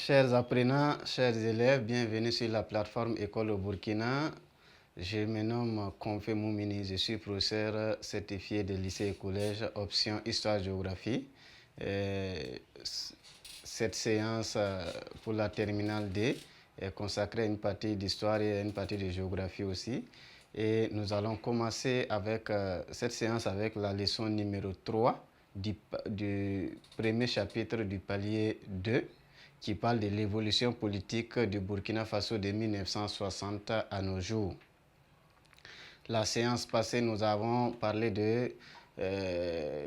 Chers apprenants, chers élèves, bienvenue sur la plateforme École au Burkina. Je me nomme Konfé Moumini, je suis professeur certifié de lycée et collège, option Histoire-Géographie. Cette séance pour la terminale D est consacrée à une partie d'histoire et à une partie de géographie aussi. Et nous allons commencer avec cette séance avec la leçon numéro 3 du premier chapitre du palier 2 qui parle de l'évolution politique du Burkina Faso de 1960 à nos jours. La séance passée, nous avons parlé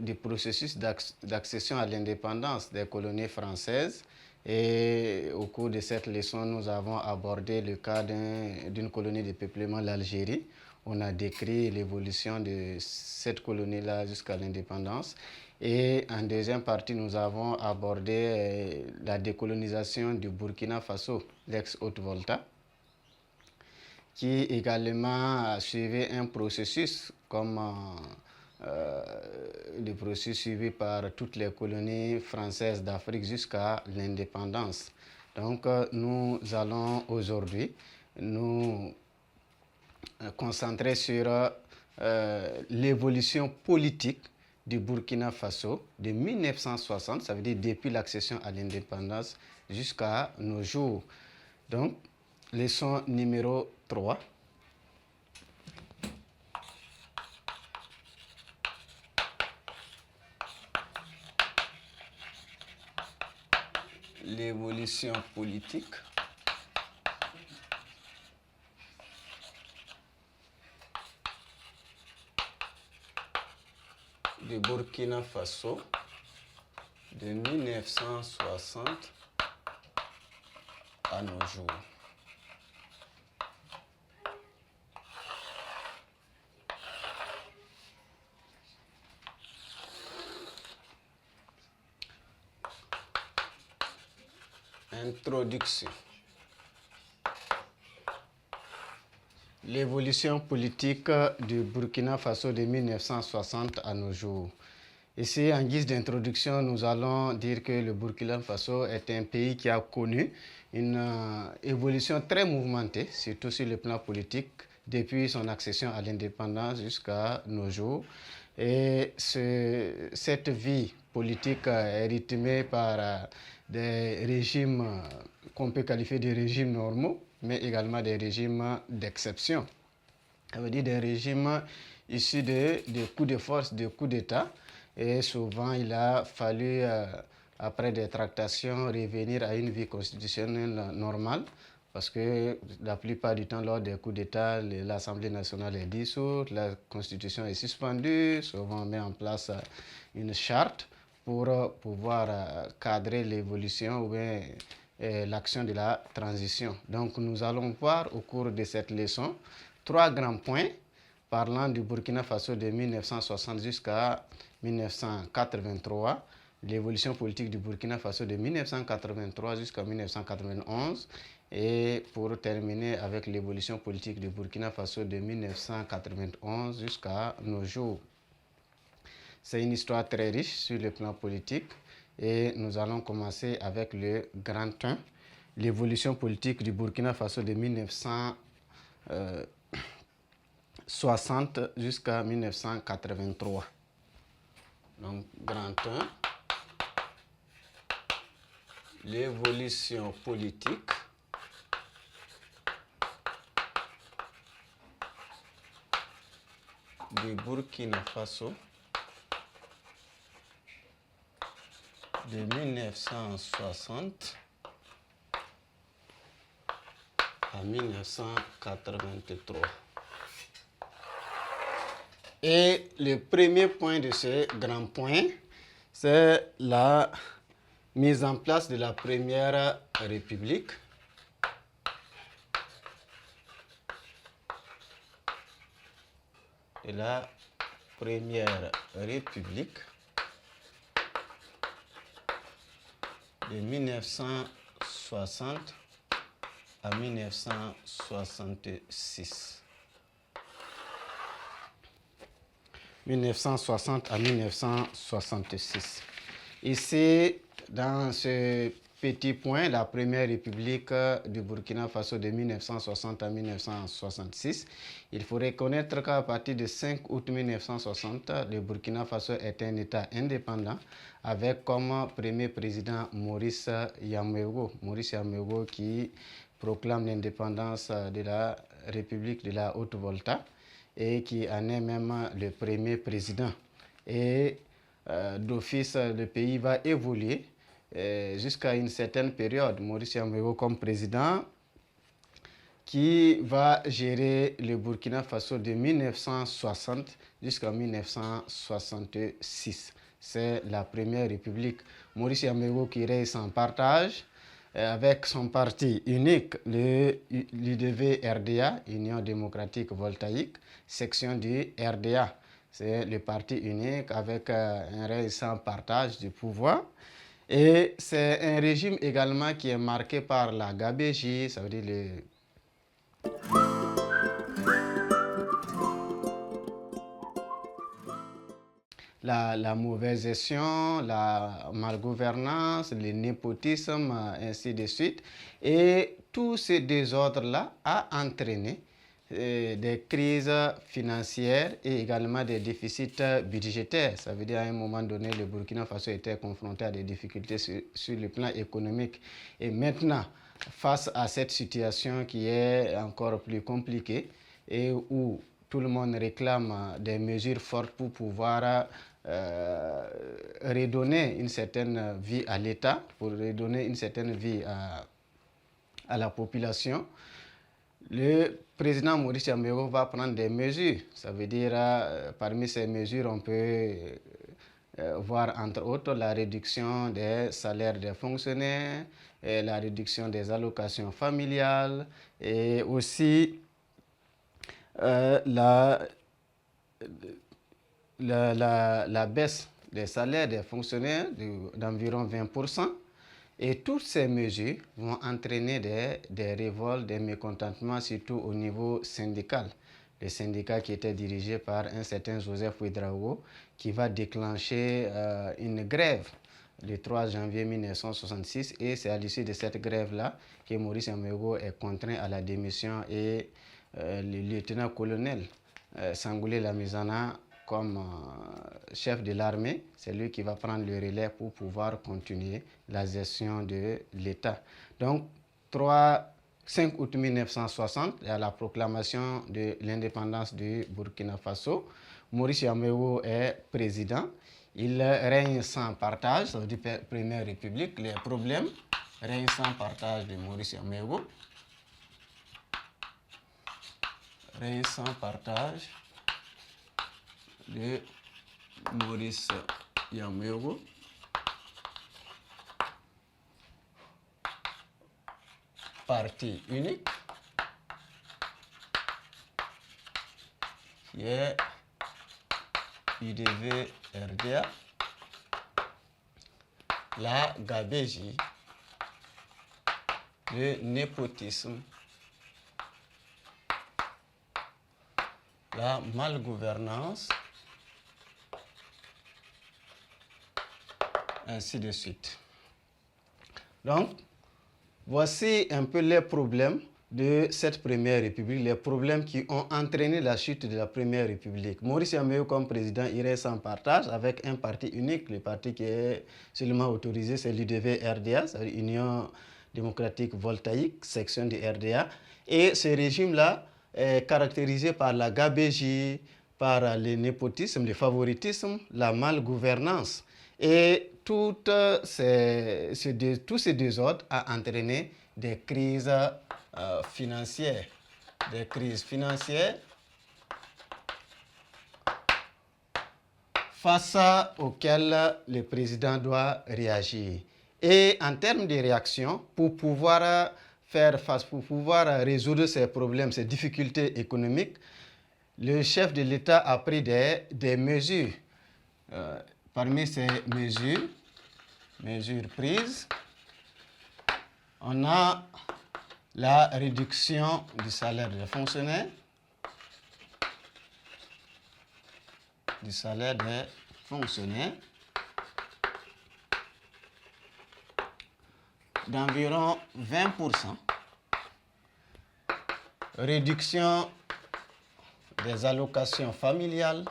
du processus d'accession à l'indépendance des colonies françaises. Et au cours de cette leçon, nous avons abordé le cas d'une colonie de peuplement, l'Algérie. On a décrit l'évolution de cette colonie-là jusqu'à l'indépendance. Et en deuxième partie, nous avons abordé la décolonisation du Burkina Faso, l'ex-Haute-Volta, qui également suivait un processus comme le processus suivi par toutes les colonies françaises d'Afrique jusqu'à l'indépendance. Donc, nous allons aujourd'hui nous concentrer sur l'évolution politique du Burkina Faso de 1960, ça veut dire depuis l'accession à l'indépendance jusqu'à nos jours. Donc, leçon numéro 3. L'évolution politique du Burkina Faso de 1960 à nos jours. Introduction. L'évolution politique du Burkina Faso de 1960 à nos jours. Ici, en guise d'introduction, nous allons dire que le Burkina Faso est un pays qui a connu une évolution très mouvementée, surtout sur le plan politique, depuis son accession à l'indépendance jusqu'à nos jours. Et cette vie politique est rythmée par des régimes qu'on peut qualifier de régimes normaux, mais également des régimes d'exception. Ça veut dire des régimes issus de coups de force, de coups d'État. Et souvent, il a fallu, après des tractations, revenir à une vie constitutionnelle normale. Parce que la plupart du temps, lors des coups d'État, l'Assemblée nationale est dissoute, la Constitution est suspendue, souvent on met en place une charte pour pouvoir cadrer l'évolution ou bien l'action de la transition. Donc nous allons voir au cours de cette leçon 3 grands points parlant du Burkina Faso de 1960 jusqu'à 1983, l'évolution politique du Burkina Faso de 1983 jusqu'à 1991 et pour terminer avec l'évolution politique du Burkina Faso de 1991 jusqu'à nos jours. C'est une histoire très riche sur le plan politique et nous allons commencer avec le grand 1, l'évolution politique du Burkina Faso de 1960 jusqu'à 1983. Donc, grand 1, l'évolution politique du Burkina Faso de 1960 à 1983. Et le premier point de ce grand point, c'est la mise en place de la Première République. De la Première République de 1960 à 1966. 1960 à 1966. Ici, dans ce petit point, la première république du Burkina Faso de 1960 à 1966. Il faut reconnaître qu'à partir du 5 août 1960, le Burkina Faso est un État indépendant avec comme premier président Maurice Yamewo. Maurice Yamewo qui proclame l'indépendance de la République de la Haute-Volta et qui en est même le premier président. Et d'office, le pays va évoluer jusqu'à une certaine période. Maurice Yamewo comme président qui va gérer le Burkina Faso de 1960 jusqu'à 1966. C'est la première république. Maurice Yamewo qui règne sans partage avec son parti unique, l'UDV RDA, Union démocratique voltaïque, section du RDA. C'est le parti unique avec un règne sans partage du pouvoir. Et c'est un régime également qui est marqué par la gabégie, ça veut dire la mauvaise gestion, la malgouvernance, le népotisme, ainsi de suite. Et tous ces désordres-là a entraîné des crises financières et également des déficits budgétaires. Ça veut dire à un moment donné, le Burkina Faso était confronté à des difficultés sur le plan économique. Et maintenant, face à cette situation qui est encore plus compliquée et où tout le monde réclame des mesures fortes pour pouvoir redonner une certaine vie à l'État, pour redonner une certaine vie à la population, le président Maurice Yamewo va prendre des mesures. Ça veut dire, parmi ces mesures, on peut voir entre autres la réduction des salaires des fonctionnaires, et la réduction des allocations familiales et aussi la baisse des salaires des fonctionnaires d'environ 20%. Et toutes ces mesures vont entraîner des révoltes, des mécontentements, surtout au niveau syndical. Le syndicat qui était dirigé par un certain Joseph Ouedraogo, qui va déclencher une grève le 3 janvier 1966. Et c'est à l'issue de cette grève-là que Maurice Yamewo est contraint à la démission et le lieutenant-colonel Sangoulé Lamizana comme chef de l'armée, c'est lui qui va prendre le relais pour pouvoir continuer la gestion de l'État. Donc, 5 août 1960, il y a la proclamation de l'indépendance du Burkina Faso. Maurice Yamewo est président. Il règne sans partage, ça veut dire Première République. Les problèmes, règne sans partage de Maurice Yamewo. Règne sans partage de Maurice Yamewo. Parti unique qui est UDV RDA, la gabégie, le népotisme, la malgouvernance, ainsi de suite. Donc, voici un peu les problèmes de cette première république, les problèmes qui ont entraîné la chute de la première république. Maurice Yamewo comme président irait sans partage avec un parti unique. Le parti qui est seulement autorisé, c'est l'UDV RDA, c'est-à-dire Union démocratique voltaïque, section du RDA. Et ce régime-là est caractérisé par la gabégie, par le népotisme, le favoritisme, la malgouvernance. Et tous ces désordres ont entraîné des crises financières. Des crises financières face auxquelles le président doit réagir. Et en termes de réaction, pour pouvoir faire face, pour pouvoir résoudre ces problèmes, ces difficultés économiques, le chef de l'État a pris des mesures. Parmi ces mesures prises, on a la réduction du salaire des fonctionnaires, d'environ 20%. Réduction des allocations familiales.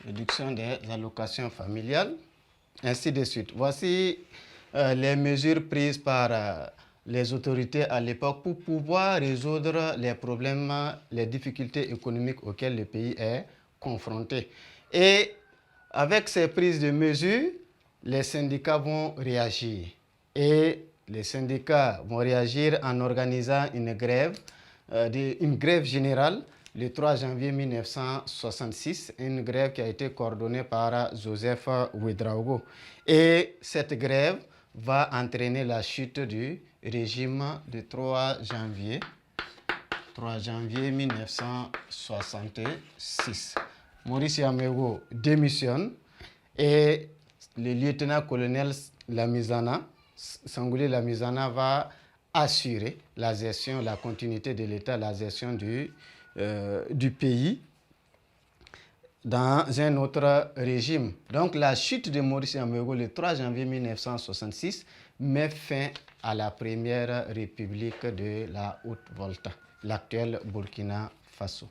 Réduction des allocations familiales, ainsi de suite. Voici les mesures prises par les autorités à l'époque pour pouvoir résoudre les problèmes, les difficultés économiques auxquelles le pays est confronté. Et avec ces prises de mesures, les syndicats vont réagir. Et les syndicats vont réagir en organisant une grève générale le 3 janvier 1966, une grève qui a été coordonnée par Joseph Ouédraogo. Et cette grève va entraîner la chute du régime du 3 janvier 1966. Maurice Yamego démissionne et le lieutenant-colonel Sangoulé Lamizana va assurer la gestion, la continuité de l'État, la gestion du pays dans un autre régime. Donc la chute de Maurice Yamego le 3 janvier 1966 met fin à la première république de la Haute-Volta, l'actuel Burkina Faso.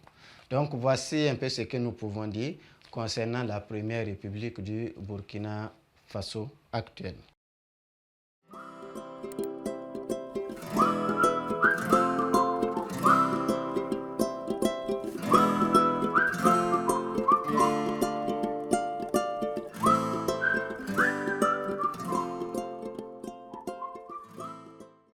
Donc voici un peu ce que nous pouvons dire concernant la première république du Burkina Faso actuelle.